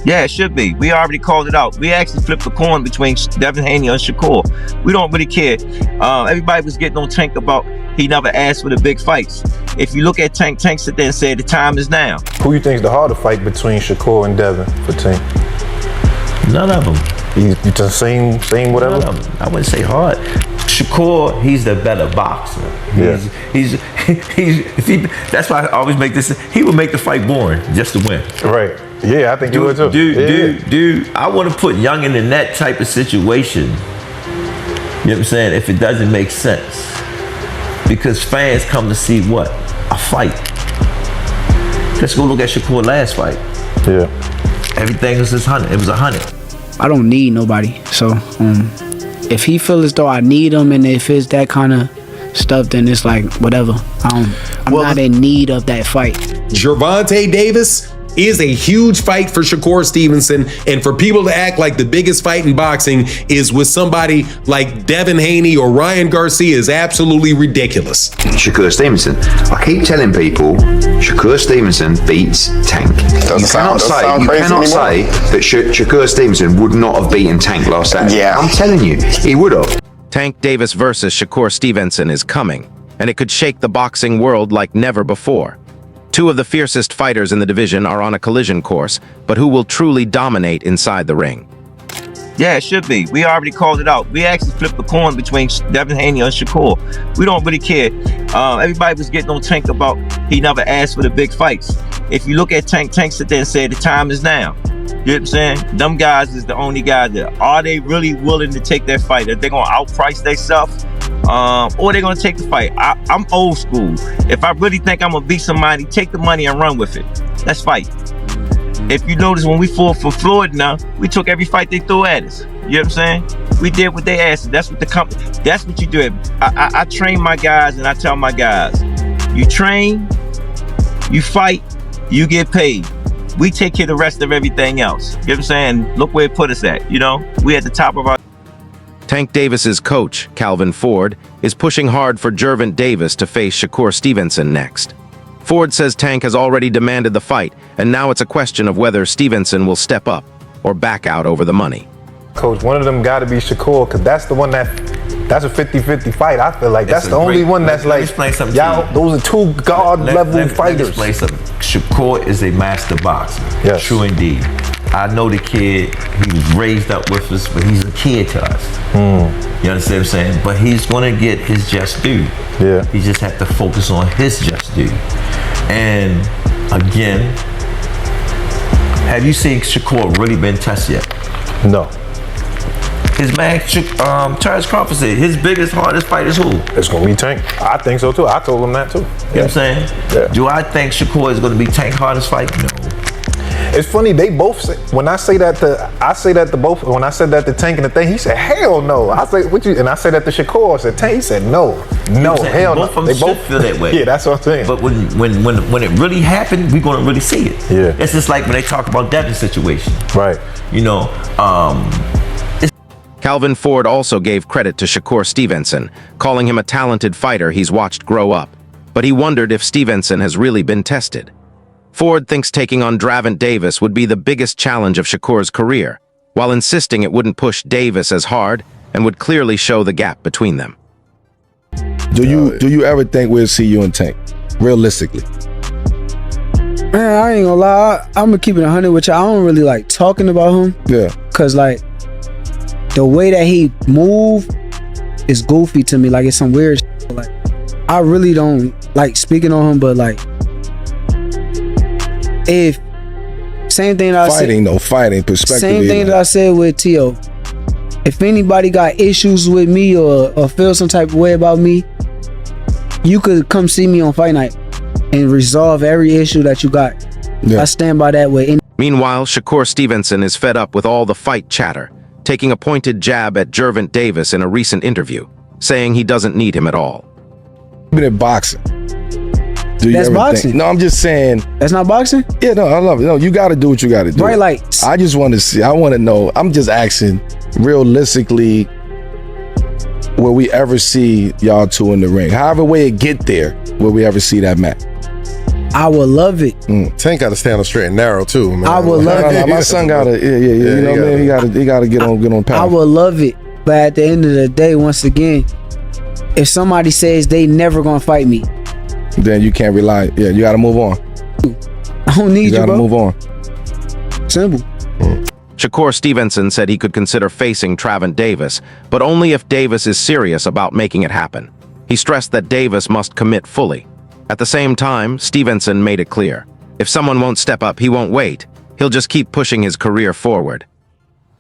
Yeah, it should be. We already called it out. We actually flipped the coin between Devin Haney and Shakur. We don't really care. Everybody was getting on Tank about he never asked for the big fights. If you look at Tank, Tank sit there and said the time is now. Who you think is the harder fight between Shakur and Devin for Tank? None of them. You just same whatever? None of them. I wouldn't say hard. Shakur, he's the better boxer. That's why I always make this. He would make the fight boring just to win. Right. Yeah, I think he would too. Dude, I want to put Youngin in that type of situation. You know what I'm saying? If it doesn't make sense. Because fans come to see what? A fight. Let's go look at Shakur last fight. Yeah. Everything was just 100. It was 100. I don't need nobody. So if he feels as though I need him, and if it's that kind of stuff, then it's like whatever. I'm not in need of that fight. Gervonta Davis is a huge fight for Shakur Stevenson, and for people to act like the biggest fight in boxing is with somebody like Devin Haney or Ryan Garcia is absolutely ridiculous. Shakur Stevenson. I keep telling people Shakur Stevenson beats Tank. You cannot say that Shakur Stevenson would not have beaten Tank last Saturday. Yeah. I'm telling you, he would have. Tank Davis versus Shakur Stevenson is coming, and it could shake the boxing world like never before. Two of the fiercest fighters in the division are on a collision course, but who will truly dominate inside the ring? Yeah, it should be. We already called it out. We actually flipped the coin between Devin Haney and Shakur. We don't really care. Everybody was getting on Tank about he never asked for the big fights. If you look at Tank, Tank sit there and said the time is now. You know what I'm saying? Them guys is the only guys that are they really willing to take that fight? Are they gonna outprice themselves? Or they're gonna take the fight? I'm old school. If I really think I'm gonna beat somebody, take the money and run with it. Let's fight. If you notice, when we fought for Floyd now, we took every fight they threw at us. You know what I'm saying? We did what they asked. That's what that's what you do. I train my guys, and I tell my guys, you train, you fight, you get paid. We take care of the rest of everything else. You know what I'm saying? Look where it put us at, you know? We at the top of our... Tank Davis's coach, Calvin Ford, is pushing hard for Gervonta Davis to face Shakur Stevenson next. Ford says Tank has already demanded the fight, and now it's a question of whether Stevenson will step up or back out over the money. Coach, one of them got to be Shakur, because that's the one that's a 50-50 fight. I feel like that's the only one that's like, y'all, those are two God-level fighters. Let me explain something. Shakur is a master boxer. Yes. True indeed. I know the kid, he was raised up with us, but he's a kid to us. You understand what I'm saying? But he's going to get his just due. Yeah. He just have to focus on his just due. And again, have you seen Shakur really been tested yet? No. His man, Charles Crawford said, his biggest, hardest fight is who? It's going to be Tank. I think so too. I told him that too. You know what I'm saying? Yeah. Do I think Shakur is going to be Tank's hardest fight? No. It's funny, they both say, when I say that to both, when I said that to Tank and the thing, he said, hell no. I say, what you, and I said that to Shakur, I said, Tank, he said, no, hell no. Both of them they both feel that way. Yeah, that's what I'm saying. But when it really happened, we're going to really see it. Yeah. It's just like when they talk about Devin's situation. Right. You know, Calvin Ford also gave credit to Shakur Stevenson, calling him a talented fighter he's watched grow up, but he wondered if Stevenson has really been tested. Ford thinks taking on Gervonta Davis would be the biggest challenge of Shakur's career, while insisting it wouldn't push Davis as hard and would clearly show the gap between them. Do you ever think we'll see you in Tank, realistically? Man, I ain't gonna lie, I'm gonna keep it 100 with you. I don't really like talking about him. Yeah. Cause like, the way that he move is goofy to me. Like, it's some weird shit. Like, I really don't like speaking on him, but like, if same thing that I said, fighting perspective. Same thing that I said with T.O. If anybody got issues with me or feel some type of way about me, you could come see me on fight night and resolve every issue that you got. Yeah. I stand by that way. Meanwhile, Shakur Stevenson is fed up with all the fight chatter, taking a pointed jab at Gervonta Davis in a recent interview, saying he doesn't need him at all. Been in boxing. That's boxing. No, I'm just saying. That's not boxing? Yeah, no, I love it. No, you got to do what you got to do. Right, like. I just want to see. I want to know. I'm just asking, realistically, will we ever see y'all two in the ring? However way it get there, will we ever see that match? I would love it. Tank got to stand on straight and narrow too, man. I would love it. My son gotta, you know, man, he gotta get on power. I would love it, but at the end of the day, once again, if somebody says they never gonna fight me, then you can't rely. Yeah, you gotta move on. I don't need you, gotta bro. move on. Simple. Shakur Stevenson said he could consider facing Gervonta Davis, but only if Davis is serious about making it happen. He stressed that Davis must commit fully. At the same time, Stevenson made it clear, if someone won't step up, he won't wait. He'll just keep pushing his career forward.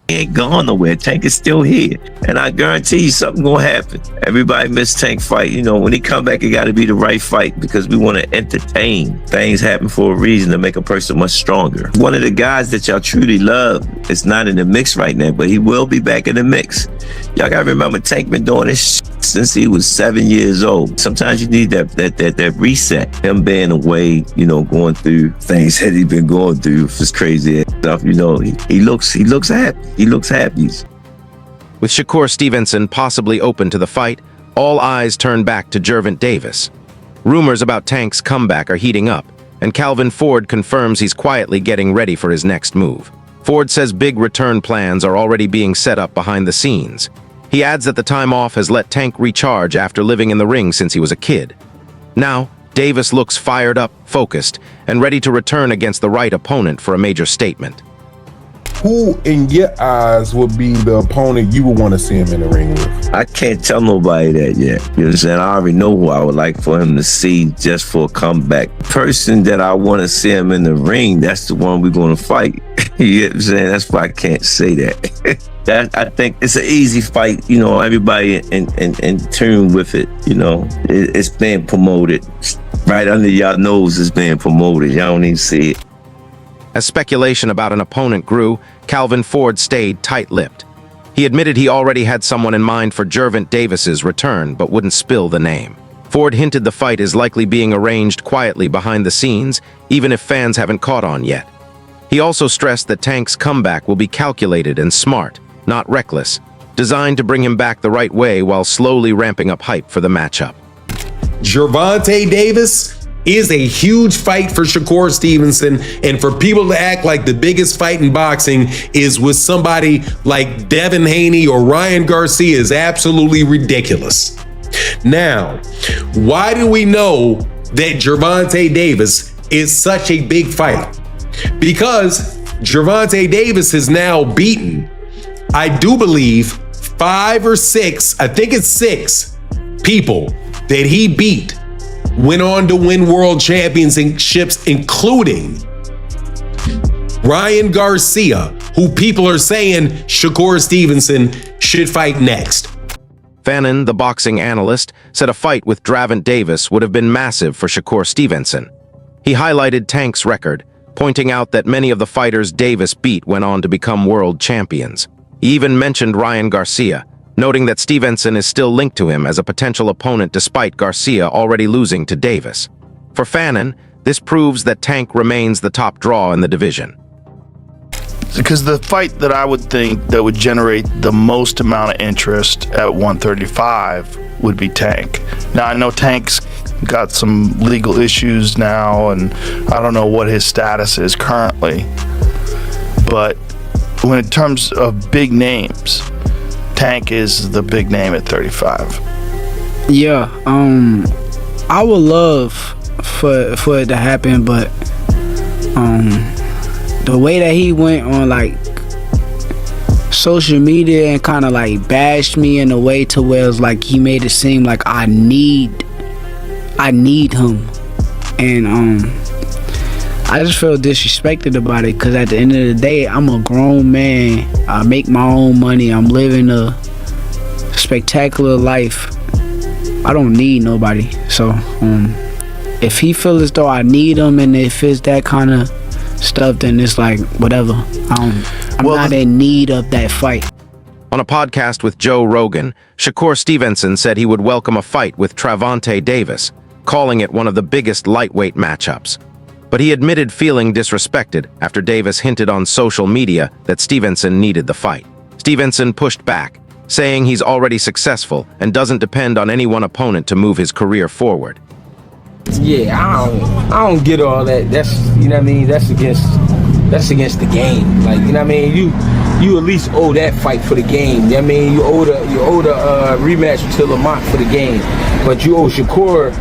He ain't gone nowhere. Tank is still here. And I guarantee you something gonna happen. Everybody missed Tank fight. You know, when he come back, it gotta be the right fight because we wanna entertain. Things happen for a reason to make a person much stronger. One of the guys that y'all truly love is not in the mix right now, but he will be back in the mix. Y'all gotta remember Tank been doing this since he was 7 years old. Sometimes you need that reset. Him being away, you know, going through things that he's been going through, this crazy stuff, you know, he looks happy. He looks happy. With Shakur Stevenson possibly open to the fight, all eyes turn back to Gervonta Davis. Rumors about Tank's comeback are heating up, and Calvin Ford confirms he's quietly getting ready for his next move. Ford says big return plans are already being set up behind the scenes. He adds that the time off has let Tank recharge after living in the ring since he was a kid. Now, Davis looks fired up, focused, and ready to return against the right opponent for a major statement. Who, in your eyes, would be the opponent you would want to see him in the ring with? I can't tell nobody that yet. You know what I'm saying? I already know who I would like for him to see just for a comeback. Person that I want to see him in the ring, that's the one we're going to fight. You know what I'm saying? That's why I can't say that. I think it's an easy fight. You know, everybody in tune with it. You know, it's being promoted. Right under y'all nose is being promoted. Y'all don't even see it. As speculation about an opponent grew, Calvin Ford stayed tight-lipped. He admitted he already had someone in mind for Gervonta Davis's return, but wouldn't spill the name. Ford hinted the fight is likely being arranged quietly behind the scenes, even if fans haven't caught on yet. He also stressed that Tank's comeback will be calculated and smart, not reckless, designed to bring him back the right way while slowly ramping up hype for the matchup. Gervonta Davis is a huge fight for Shakur Stevenson, and for people to act like the biggest fight in boxing is with somebody like Devin Haney or Ryan Garcia is absolutely ridiculous. Now, why do we know that Gervonta Davis is such a big fight? Because Gervonta Davis has now beaten, I do believe, 5 or 6, I think it's 6 people that he beat went on to win world championships, including Ryan Garcia, who people are saying Shakur Stevenson should fight next. Fannon, the boxing analyst, said a fight with Gervonta Davis would have been massive for Shakur Stevenson. He highlighted Tank's record, pointing out that many of the fighters Davis beat went on to become world champions. He even mentioned Ryan Garcia, noting that Stevenson is still linked to him as a potential opponent despite Garcia already losing to Davis. For Fannon, this proves that Tank remains the top draw in the division. Because the fight that I would think that would generate the most amount of interest at 135 would be Tank. Now, I know Tank's got some legal issues now, and I don't know what his status is currently. But when in terms of big names, Tank is the big name at 35. Yeah, I would love for it to happen, but the way that he went on like social media and kind of like bashed me in a way to where it's like he made it seem like I need him, and I just feel disrespected about it, because at the end of the day, I'm a grown man. I make my own money. I'm living a spectacular life. I don't need nobody. So if he feels as though I need him, and if it's that kind of stuff, then it's like whatever. I'm not in need of that fight. On a podcast with Joe Rogan, Shakur Stevenson said he would welcome a fight with Gervonta Davis, calling it one of the biggest lightweight matchups. But he admitted feeling disrespected after Davis hinted on social media that Stevenson needed the fight. Stevenson pushed back, saying he's already successful and doesn't depend on any one opponent to move his career forward. Yeah, I don't get all that. That's, you know what I mean, that's against the game. Like, you know what I mean, you at least owe that fight for the game. You know what I mean, you owe the rematch to Lamont for the game, but you owe Shakur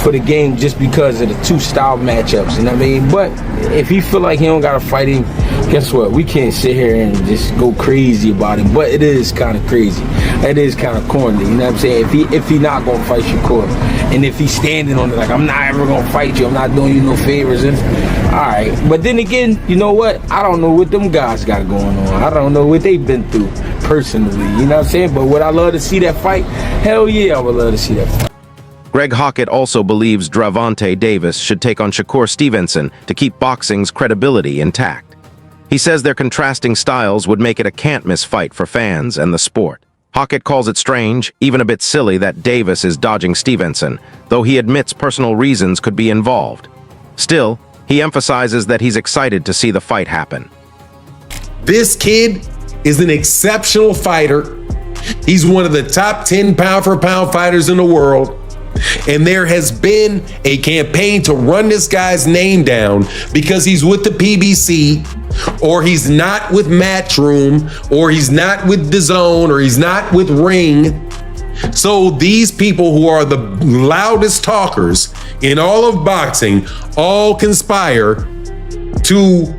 for the game just because of the two style matchups. You know what I mean? But if he feel like he don't gotta fight him, guess what? We can't sit here and just go crazy about him. But it is kind of crazy. It is kind of corny. You know what I'm saying? If he not gonna fight Shakur, and if he's standing on it like, I'm not ever gonna fight you, I'm not doing you no favors, and all right. But then again, you know what? I don't know what them guys got going on. I don't know what they've been through personally. You know what I'm saying? But would I love to see that fight? Hell yeah, I would love to see that fight. Greg Hockett also believes Gervonta Davis should take on Shakur Stevenson to keep boxing's credibility intact. He says their contrasting styles would make it a can't-miss fight for fans and the sport. Hockett calls it strange, even a bit silly, that Davis is dodging Stevenson, though he admits personal reasons could be involved. Still, he emphasizes that he's excited to see the fight happen. This kid is an exceptional fighter. He's one of the top 10 pound-for-pound fighters in the world. And there has been a campaign to run this guy's name down because he's with the PBC, or he's not with Matchroom, or he's not with DAZN, or he's not with Ring. So these people who are the loudest talkers in all of boxing all conspire to,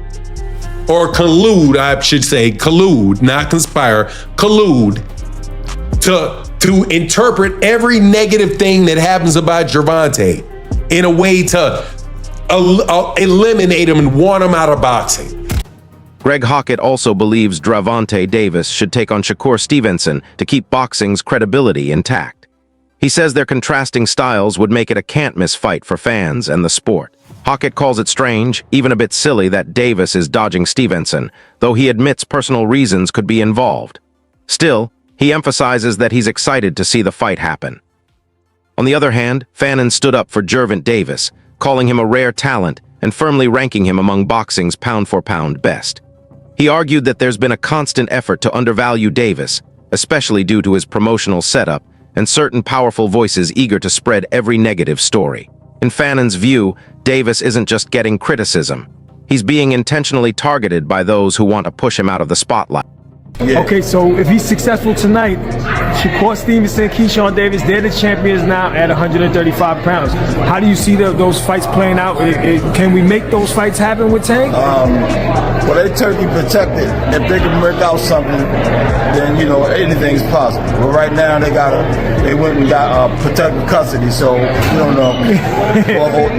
or collude, I should say, collude, not conspire, collude to interpret every negative thing that happens about Gervonta in a way to eliminate him and want him out of boxing. Greg Hockett also believes Gervonta Davis should take on Shakur Stevenson to keep boxing's credibility intact. He says their contrasting styles would make it a can't-miss fight for fans and the sport. Hockett calls it strange, even a bit silly, that Davis is dodging Stevenson, though he admits personal reasons could be involved. Still, he emphasizes that he's excited to see the fight happen. On the other hand, Fannon stood up for Gervonta Davis, calling him a rare talent and firmly ranking him among boxing's pound-for-pound best. He argued that there's been a constant effort to undervalue Davis, especially due to his promotional setup and certain powerful voices eager to spread every negative story. In Fannon's view, Davis isn't just getting criticism. He's being intentionally targeted by those who want to push him out of the spotlight. Yeah. Okay, so if he's successful tonight, Shakur Stevenson, Keyshawn Davis, they're the champions now at 135 pounds. How do you see those fights playing out? Can we make those fights happen with Tank? Well, they turkey protected. If they can work out something, then, you know, anything's possible. But right now, they went and got protective custody, so we don't know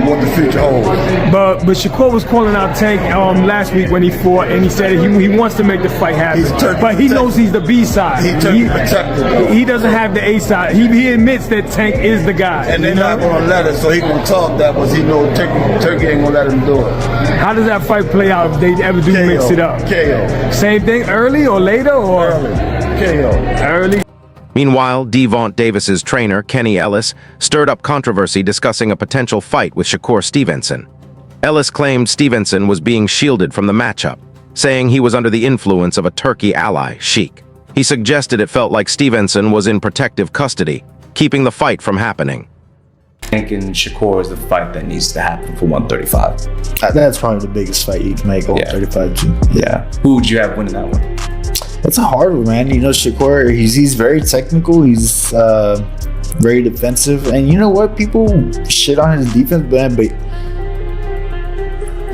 what the future holds. But Shakur was calling out Tank last week when he fought, and he said he wants to make the fight happen. But he knows he's the B side. He doesn't have the A side. He admits that Tank is the guy. And they're not going to let it, so he going to talk that, but he knows Turkey ain't going to let him do it. How does that fight play out if they ever do mix it up? KO. Same thing, early or later? Or early. KO. Early. Meanwhile, Gervonta Davis's trainer, Kenny Ellis, stirred up controversy discussing a potential fight with Shakur Stevenson. Ellis claimed Stevenson was being shielded from the matchup, saying he was under the influence of a Turkey ally, Sheik. He suggested it felt like Stevenson was in protective custody, keeping the fight from happening. Tank and Shakur is the fight that needs to happen for 135. That's probably the biggest fight you can make, 135 too. Yeah. Who would you have winning that one? It's a hard one, man. You know, Shakur, he's very technical. He's very defensive. And you know what? People shit on his defense, man, but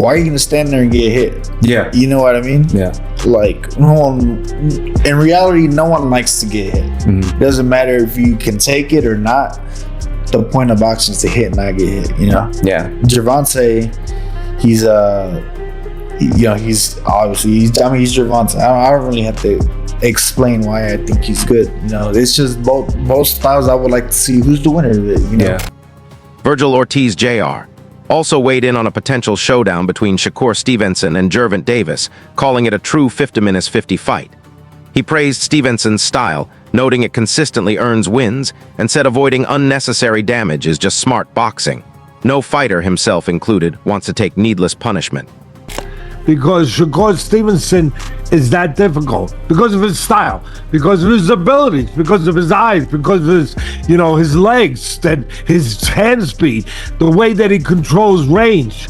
why are you going to stand there and get hit? Yeah. You know what I mean? Yeah. Like, in reality, no one likes to get hit. Mm-hmm. Doesn't matter if you can take it or not. The point of boxing is to hit, not get hit, you know? Yeah. Gervonta, he's Gervonta. I don't really have to explain why I think he's good. You know, it's just both styles. I would like to see who's the winner of it, you know? Yeah. Virgil Ortiz Jr. also weighed in on a potential showdown between Shakur Stevenson and Gervonta Davis, calling it a true 50-50 fight. He praised Stevenson's style, noting it consistently earns wins, and said avoiding unnecessary damage is just smart boxing. No fighter, himself included, wants to take needless punishment. Because Shakur Stevenson is that difficult because of his style, because of his abilities, because of his eyes, because of his, his legs, and his hand speed, the way that he controls range.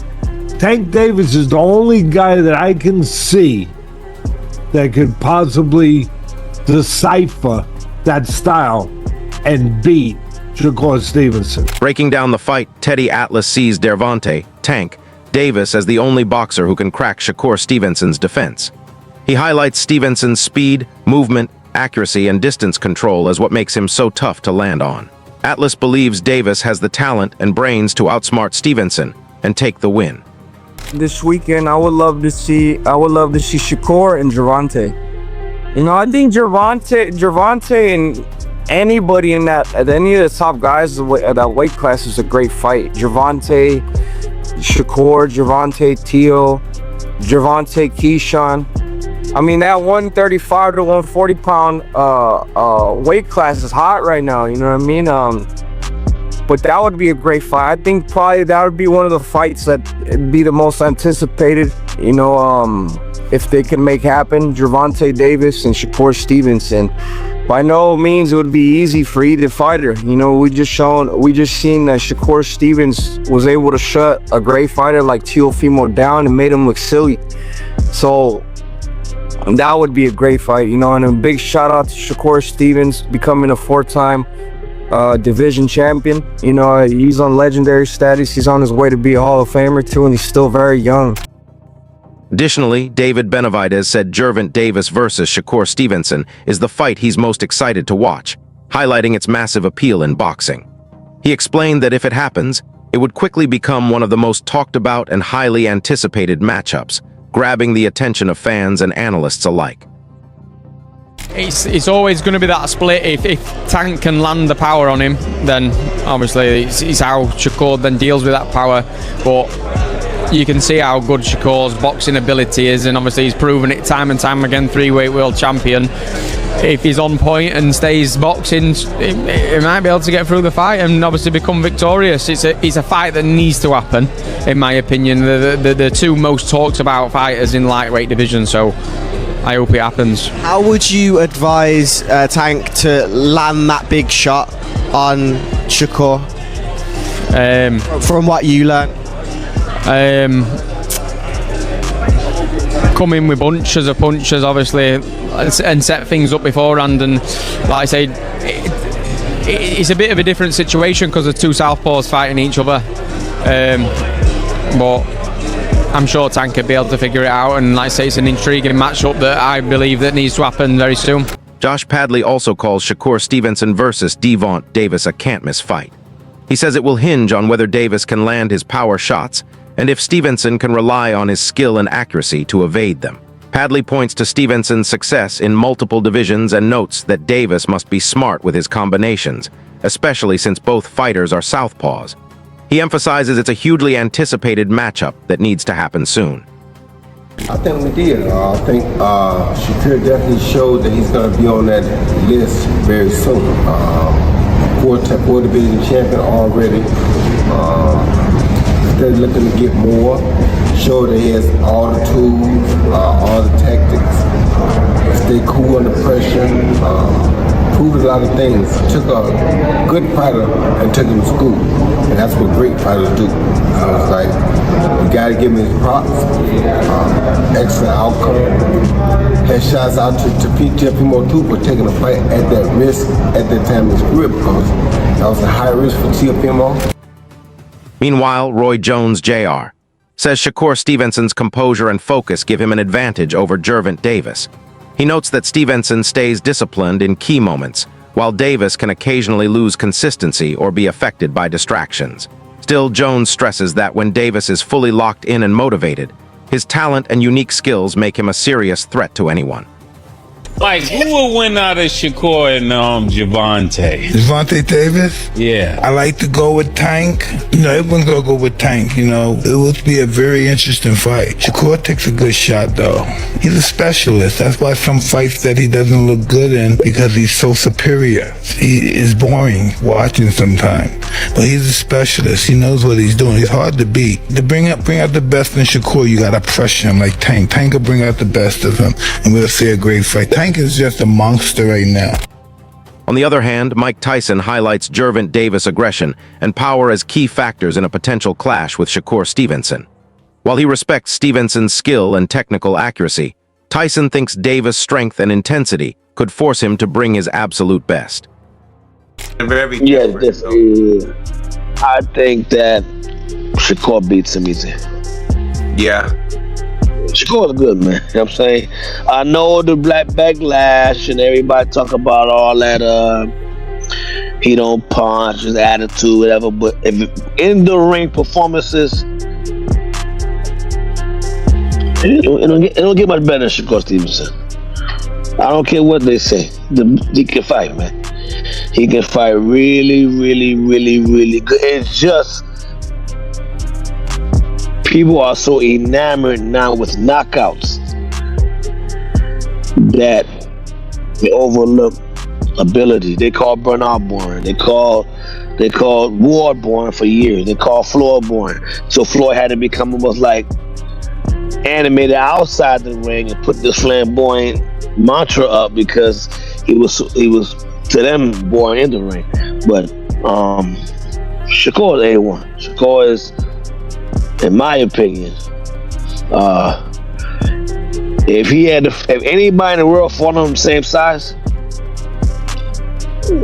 Tank Davis is the only guy that I can see that could possibly decipher that style and beat Shakur Stevenson. Breaking down the fight, Teddy Atlas sees Gervonta, Tank, Davis as the only boxer who can crack Shakur Stevenson's defense. He highlights Stevenson's speed, movement, accuracy, and distance control as what makes him so tough to land on. Atlas believes Davis has the talent and brains to outsmart Stevenson and take the win. This weekend, I would love to see Shakur and Gervonta. I think Gervonta and anybody in that, any of the top guys at that weight class is a great fight. Gervonta, Shakur, Gervonta, Tio, Gervonta, Keyshawn. I mean, that 135 to 140 pound weight class is hot right now, you know what I mean? But that would be a great fight. I think probably that would be one of the fights that would be the most anticipated, if they can make happen. Gervonta Davis and Shakur Stevenson. By no means it would be easy for either fighter. We just seen that Shakur Stevens was able to shut a great fighter like Teofimo down and made him look silly. So that would be a great fight, and a big shout out to Shakur Stevens becoming a 4-time division champion. He's on legendary status. He's on his way to be a Hall of Famer too, and he's still very young. Additionally, David Benavidez said Gervonta Davis versus Shakur Stevenson is the fight he's most excited to watch, highlighting its massive appeal in boxing. He explained that if it happens, it would quickly become one of the most talked about and highly anticipated matchups, grabbing the attention of fans and analysts alike. It's always going to be that split. If Tank can land the power on him, then obviously it's how Shakur then deals with that power. But you can see how good Shakur's boxing ability is, and obviously he's proven it time and time again, 3-weight world champion. If he's on point and stays boxing, he might be able to get through the fight and obviously become victorious. It's a fight that needs to happen, in my opinion. The two most talked about fighters in lightweight division, so I hope it happens. How would you advise Tank to land that big shot on Shakur? From what you learned? Come in with bunches of punches, obviously, and set things up beforehand. And like I said, it's a bit of a different situation because the two southpaws fighting each other. But I'm sure Tank could be able to figure it out. And like I say, it's an intriguing matchup that I believe that needs to happen very soon. Josh Padley also calls Shakur Stevenson versus Gervonta Davis a can't-miss fight. He says it will hinge on whether Davis can land his power shots and if Stevenson can rely on his skill and accuracy to evade them. Padley points to Stevenson's success in multiple divisions and notes that Davis must be smart with his combinations, especially since both fighters are southpaws. He emphasizes it's a hugely anticipated matchup that needs to happen soon. I think we did. I think Shakur definitely showed that he's going to be on that list very soon. Four division champion already. Still looking to get more. Show that he has all the tools, all the tactics. Stay cool under pressure. Proved a lot of things. Took a good fighter and took him to school. And that's what great fighters do. So it's like, you gotta give him his props. Excellent outcome. Headshots out to Teofimo too for taking a fight at that risk at that time in his career, because that was a high risk for Teofimo. Meanwhile, Roy Jones Jr. says Shakur Stevenson's composure and focus give him an advantage over Gervonta Davis. He notes that Stevenson stays disciplined in key moments, while Davis can occasionally lose consistency or be affected by distractions. Still, Jones stresses that when Davis is fully locked in and motivated, his talent and unique skills make him a serious threat to anyone. Like, who would win out of Shakur and Gervonta? Gervonta Davis? Yeah. I like to go with Tank. You know, everyone's gonna go with Tank, you know. It would be a very interesting fight. Shakur takes a good shot, though. He's a specialist. That's why some fights that he doesn't look good in, because he's so superior. He is boring watching sometimes. But he's a specialist. He knows what he's doing. He's hard to beat. To bring out the best in Shakur, you gotta pressure him like Tank. Tank will bring out the best of him, and we'll see a great fight. Tank is just a monster right now. On the other hand, Mike Tyson highlights Gervonta Davis' aggression and power as key factors in a potential clash with Shakur Stevenson. While he respects Stevenson's skill and technical accuracy, Tyson thinks Davis' strength and intensity could force him to bring his absolute best. Yeah, I think that Shakur beats him easy. Yeah. Shakur is good, man. You know what I'm saying? I know the black backlash and everybody talk about all that, he don't punch, his attitude, whatever, but if in the ring performances, it don't get much better than Shakur Stevenson. I don't care what they say. He can fight, man. He can fight really, really, really, really good. It's just people are so enamored now with knockouts that they overlook ability. They call Bernard born. They called Ward born for years. They called Floyd born. So Floyd had to become almost like animated outside the ring and put this flamboyant mantra up because he was to them born in the ring. But Shakur is A1. Shakur is, in my opinion, if anybody in the world fought on the same size,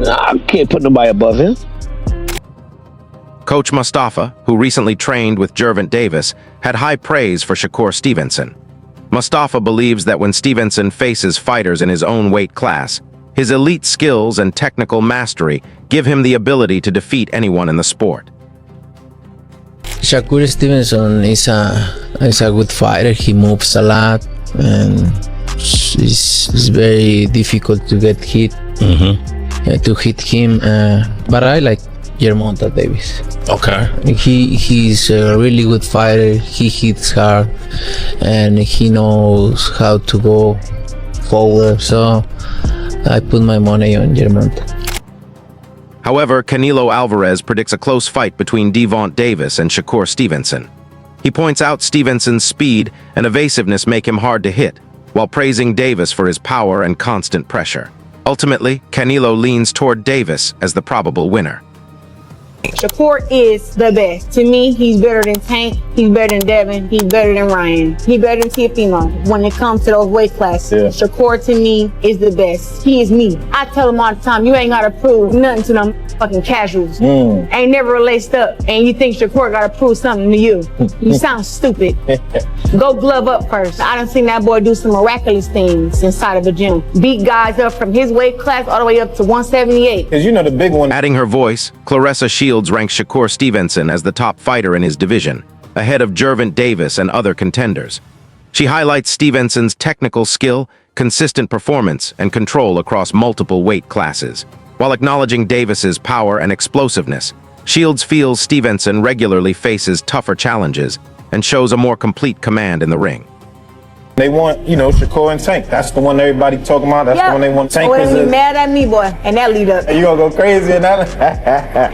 I can't put nobody above him. Coach Mustafa, who recently trained with Gervonta Davis, had high praise for Shakur Stevenson. Mustafa believes that when Stevenson faces fighters in his own weight class, his elite skills and technical mastery give him the ability to defeat anyone in the sport. Shakur Stevenson is a good fighter. He moves a lot and it's very difficult to get hit. To hit him, but I like Gervonta Davis. Okay. He's a really good fighter. He hits hard and he knows how to go forward. So I put my money on Gervonta. However, Canelo Alvarez predicts a close fight between Gervonta Davis and Shakur Stevenson. He points out Stevenson's speed and evasiveness make him hard to hit, while praising Davis for his power and constant pressure. Ultimately, Canelo leans toward Davis as the probable winner. Shakur is the best. To me, he's better than Tank, he's better than Devin, he's better than Ryan, he's better than Teofimo. When it comes to those weight classes, Shakur to me is the best. He is me. I tell him all the time, you ain't gotta prove nothing to them fucking casuals. Ain't never laced up, and you think Shakur gotta prove something to you. You sound stupid. Go glove up first. I done seen that boy do some miraculous things inside of the gym. Beat guys up from his weight class all the way up to 178. Because you know the big one. Adding her voice, Claressa Shields ranks Shakur Stevenson as the top fighter in his division, ahead of Gervonta Davis and other contenders. She highlights Stevenson's technical skill, consistent performance, and control across multiple weight classes. While acknowledging Davis's power and explosiveness, Shields feels Stevenson regularly faces tougher challenges and shows a more complete command in the ring. They want, Shakur and Tank. That's the one everybody talking about. That's the one they want. Tank is be mad at me, boy, and that lead up. You gonna go crazy in that?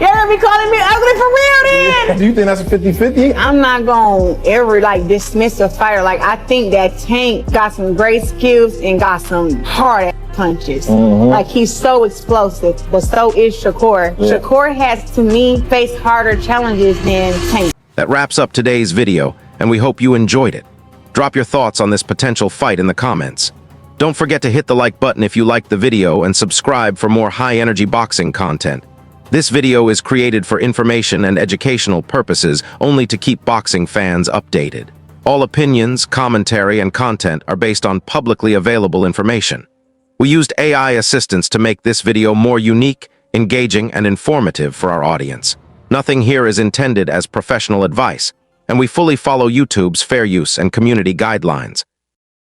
You're gonna be calling me ugly for real then? Do you think that's a 50-50? I'm not gonna ever dismiss a fighter. I think that Tank got some great skills and got some hard punches. He's so explosive, but so is Shakur. Yeah. Shakur has, to me, faced harder challenges than Tank. That wraps up today's video, and we hope you enjoyed it. Drop your thoughts on this potential fight in the comments. Don't forget to hit the like button if you liked the video and subscribe for more high-energy boxing content. This video is created for information and educational purposes only to keep boxing fans updated. All opinions, commentary, and content are based on publicly available information. We used AI assistance to make this video more unique, engaging, and informative for our audience. Nothing here is intended as professional advice, and we fully follow YouTube's fair use and community guidelines.